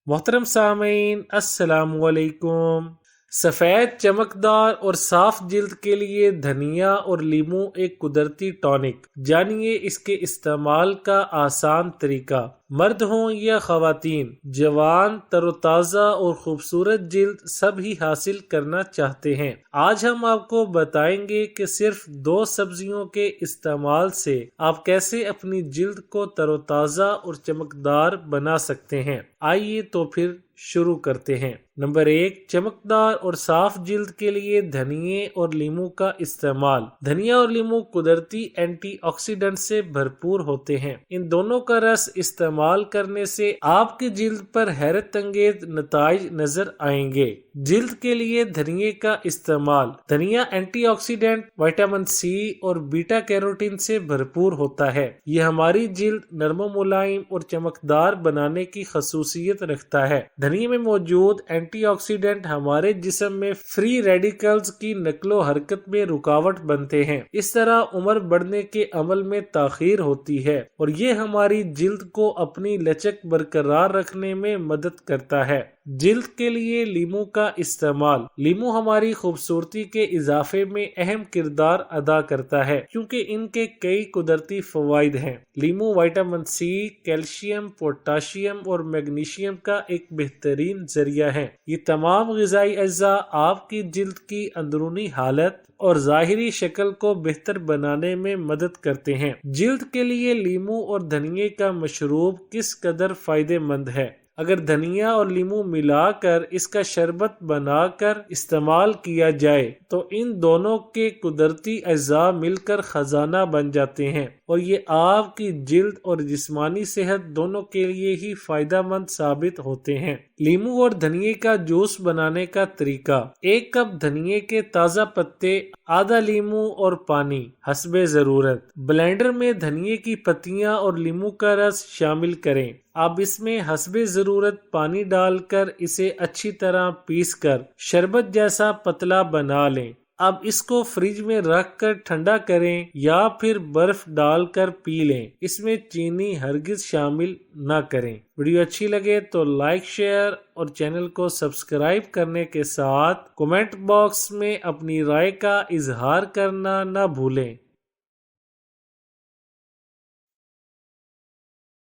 मोहतरम सामीन, अस्सलाम वालेकुम। सफ़ेद चमकदार और साफ जिल्द के लिए धनिया और लीमू एक कुदरती टॉनिक। जानिए इसके इस्तेमाल का आसान तरीका। मर्द हों या ख़वातीन, जवान, तरोताज़ा और खूबसूरत जिल्द सब ही हासिल करना चाहते हैं। आज हम आपको बताएंगे कि सिर्फ 2 सब्जियों के इस्तेमाल से आप कैसे अपनी जिल्द को तरोताज़ा और चमकदार बना सकते हैं। आइए तो फिर शुरू करते हैं। नंबर 1, चमकदार और साफ जिल्द के लिए धनिये और लीमू का इस्तेमाल। धनिया और लीमू कुदरती एंटीऑक्सीडेंट से भरपूर होते हैं। इन दोनों का रस इस्तेमाल करने से आपकी जिल्द पर हैरत अंगेज नताइज नजर आएंगे। जिल्द के लिए धनिये का इस्तेमाल। धनिया एंटीऑक्सीडेंट, विटामिन सी और बीटा कैरोटीन से भरपूर होता है। यह हमारी जिल्द नरम, मुलायम और चमकदार बनाने की खसूसियत रखता है। धनिये में मौजूद एंटीऑक्सीडेंट हमारे जिस्म में फ्री रेडिकल्स की नकलो हरकत में रुकावट बनते हैं। इस तरह उम्र बढ़ने के अमल में ताखीर होती है और ये हमारी जिल्द को अपनी लचक बरकरार रखने में मदद करता है। जिल्द के लिए लीमू का इस्तेमाल। लीमू हमारी खूबसूरती के इजाफे में अहम किरदार अदा करता है क्योंकि इनके कई कुदरती फवाइद हैं। लीमू विटामिन सी, कैल्शियम, पोटाशियम और मैग्नीशियम का एक बेहतरीन जरिया है। ये तमाम ग़िज़ाई अज्जा आपकी जिल्द की अंदरूनी हालत और ज़ाहिरी शक्ल को बेहतर बनाने में मदद करते हैं। जिल्द के लिए लीमू और धनिये का मशरूब किस कदर फायदेमंद है। अगर धनिया और लीमू मिलाकर इसका शरबत बनाकर इस्तेमाल किया जाए तो इन दोनों के कुदरती अज्जा मिलकर खजाना बन जाते हैं और ये आपकी जिल्द और जिस्मानी सेहत दोनों के लिए ही फायदेमंद साबित होते हैं। लीमू और धनिये का जूस बनाने का तरीका। 1 कप धनिये के ताज़ा पत्ते, आधा लीमू और पानी हस्बे ज़रूरत। ब्लेंडर में धनिये की पत्तियां और लीमू का रस शामिल करें। अब इसमें हस्बे ज़रूरत पानी डालकर इसे अच्छी तरह पीसकर शरबत जैसा पतला बना लें। अब इसको फ्रिज में रख कर ठंडा करें या फिर बर्फ डालकर पी लें। इसमें चीनी हरगिज शामिल ना करें। वीडियो अच्छी लगे तो लाइक, शेयर और चैनल को सब्सक्राइब करने के साथ कमेंट बॉक्स में अपनी राय का इजहार करना ना भूलें।